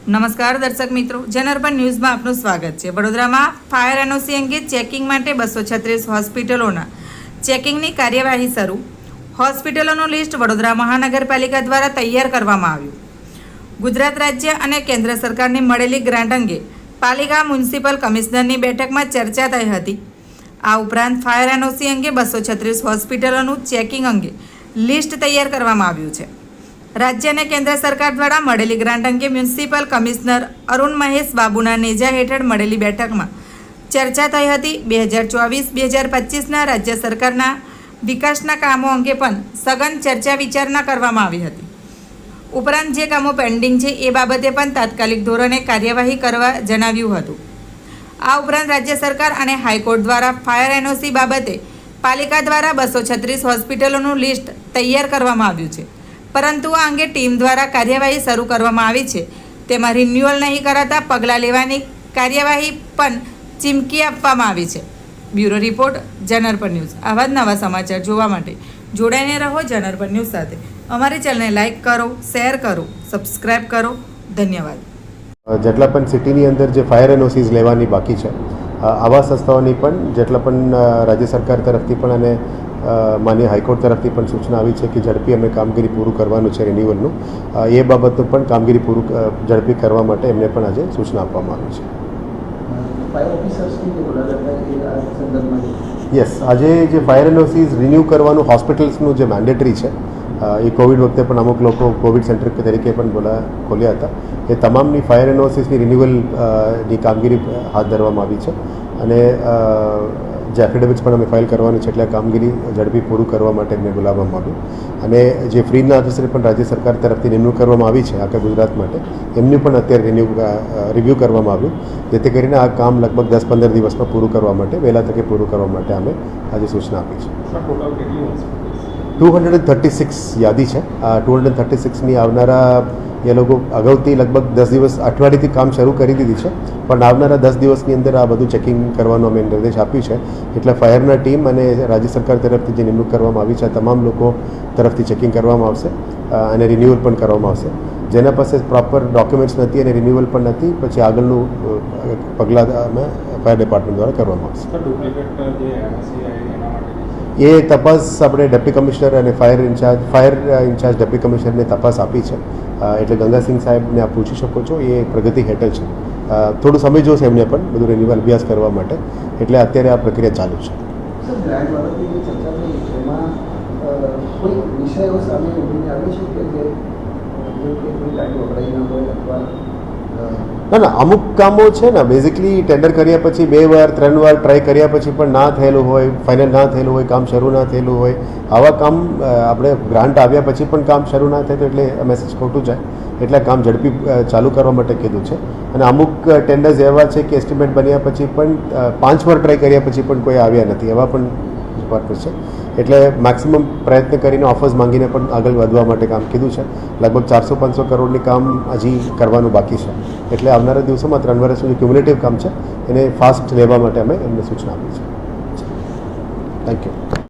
નમસ્કાર દર્શક મિત્રો, જનઅર્બન ન્યૂઝમાં આપનું સ્વાગત છે। વડોદરામાં ફાયર એનઓસી અંગે ચેકિંગ માટે 236 હોસ્પિટલોના ચેકિંગની કાર્યવાહી શરૂ। હોસ્પિટલોનું લિસ્ટ વડોદરા મહાનગરપાલિકા દ્વારા તૈયાર કરવામાં આવ્યું। ગુજરાત રાજ્ય અને કેન્દ્ર સરકારની મળેલી ગ્રાન્ટ અંગે પાલિકા મ્યુનિસિપલ કમિશનરની બેઠકમાં ચર્ચા થઈ હતી। આ ઉપરાંત ફાયર એનઓસી અંગે 236 હોસ્પિટલોનું ચેકિંગ અંગે લિસ્ટ તૈયાર કરવામાં આવ્યું છે। રાજ્ય અને કેન્દ્ર સરકાર દ્વારા મળેલી ગ્રાન્ટ અંગે મ્યુનિસિપલ કમિશનર અરુણ મહેશ બાબુના નેજા હેઠળ મળેલી બેઠકમાં ચર્ચા થઈ હતી। 2024-2025ના રાજ્ય સરકારના વિકાસના કામો અંગે પણ સઘન ચર્ચા વિચારણા કરવામાં આવી હતી। ઉપરાંત જે કામો પેન્ડિંગ છે એ બાબતે પણ તાત્કાલિક ધોરણે કાર્યવાહી કરવા જણાવ્યું હતું। આ ઉપરાંત રાજ્ય સરકાર અને હાઈકોર્ટ દ્વારા ફાયર એનઓસી બાબતે પાલિકા દ્વારા 236 હોસ્પિટલોનું લિસ્ટ તૈયાર કરવામાં આવ્યું છે, પરંતુ આ અંગે ટીમ દ્વારા કાર્યવાહી શરૂ કરવામાં આવી છે। તેમાં રિન્યુઅલ નહીં કરાતા પગલાં લેવાની કાર્યવાહી પણ ચીમકી આપવામાં આવી છે। બ્યુરો રિપોર્ટ, જનઅર્બન ન્યૂઝ। આવા જ નવા સમાચાર જોવા માટે જોડાઈને રહો જનઅર્બન ન્યૂઝ સાથે। અમારી ચેનલને લાઇક કરો, શેર કરો, સબસ્ક્રાઇબ કરો। ધન્યવાદ। જેટલા પણ સિટીની અંદર જે ફાયર એનઓસીઝ લેવાની બાકી છે, આવા સંસ્થાઓની પણ જેટલા પણ રાજ્ય સરકાર તરફથી પણ અને માન્ય હાઈકોર્ટ તરફથી પણ સૂચના આવી છે કે ઝડપી અમે કામગીરી પૂરું કરવાનું છે રિન્યુઅલનું। એ બાબતનું પણ કામગીરી પૂરું ઝડપી કરવા માટે એમને પણ આજે સૂચના આપવામાં આવી છે। યસ, આજે જે ફાયર એનઓસીઝ રિન્યૂ કરવાનું હોસ્પિટલ્સનું જે મેન્ડેટરી છે, એ કોવિડ વખતે પણ અમુક લોકો કોવિડ સેન્ટર તરીકે પણ ખોલ્યા હતા। એ તમામની ફાયર એનઓસીસની રિન્યુઅલની કામગીરી હાથ ધરવામાં આવી છે અને જે એફિડેવિટ્સ પણ અમે ફાઇલ કરવાની છે, એટલે આ કામગીરી ઝડપી પૂરું કરવા માટે એમને બોલાવવામાં આવ્યું। અને જે ફ્રીજના ઓફિસર પણ રાજ્ય સરકાર તરફથી નિમણૂક કરવામાં આવી છે આખા ગુજરાત માટે, એમનું પણ અત્યારે રિવ્યૂ કરવામાં આવ્યું, જેથી કરીને આ કામ લગભગ 10-15 દિવસમાં પૂરું કરવા માટે, વહેલા તકે પૂરું કરવા માટે અમે આજે સૂચના આપી છે। 236 યાદી છે। આ 236ની આવનારા એ લોકો અગાઉથી લગભગ 10 દિવસ અઠવાડિયેથી કામ શરૂ કરી દીધી છે, પણ આવનારા 10 દિવસની અંદર આ બધું ચેકિંગ કરવાનો અમે નિર્દેશ આપ્યું છે। એટલે ફાયરના ટીમ અને રાજ્ય સરકાર તરફથી જે નિમણૂક કરવામાં આવી છે, તમામ લોકો તરફથી ચેકિંગ કરવામાં આવશે અને રિન્યુઅલ પણ કરવામાં આવશે। જેના પાસે પ્રોપર ડોક્યુમેન્ટ્સ નથી અને રિન્યુઅલ પણ નથી, પછી આગળનું પગલાં અમે ફાયર ડિપાર્ટમેન્ટ દ્વારા કરવામાં આવશે। એ તપાસ આપણે ડેપ્ટી કમિશનર અને ફાયર ઇન્ચાર્જ ડેપ્ટી કમિશનરને તપાસ આપી છે, એટલે ગંગાસિંહ સાહેબને આપ પૂછી શકો છો। એ પ્રગતિ હેઠળ છે, થોડું સમય જોશે એમને પણ બધું રિન્યુઅલ અભ્યાસ કરવા માટે, એટલે અત્યારે આ પ્રક્રિયા ચાલુ છે। ના, અમુક કામો છે ને, બેઝિકલી ટેન્ડર કર્યા પછી 2 વાર 3 વાર ટ્રાય કર્યા પછી પણ ના થયેલું હોય, ફાઇનલ ના થયેલું હોય, કામ શરૂ ના થયેલું હોય, આવા કામ આપણે ગ્રાન્ટ આવ્યા પછી પણ કામ શરૂ ના થાય તો એટલે મેસેજ ખોટું જાય, એટલે કામ ઝડપી ચાલુ કરવા માટે કીધું છે। અને અમુક ટેન્ડર્સ એવા છે કે એસ્ટિમેટ બન્યા પછી પણ 5 વાર ટ્રાય કર્યા પછી પણ કોઈ આવ્યા નથી, એવા પણ ડિપાર્ટમેન્ટ છે। એટલે મેક્સિમમ પ્રયત્ન કરીને ઓફર્સ માંગીને પણ આગળ વધવા માટે કામ કીધું છે। લગભગ 400-500 કરોડની કામ હજી કરવાનું બાકી છે, એટલે આવનારા દિવસોમાં 3 વર્ષનું જે ક્યુમ્યુલેટિવ કામ છે એને ફાસ્ટ લેવા માટે અમે એમને સૂચના આપી છે। Thank you.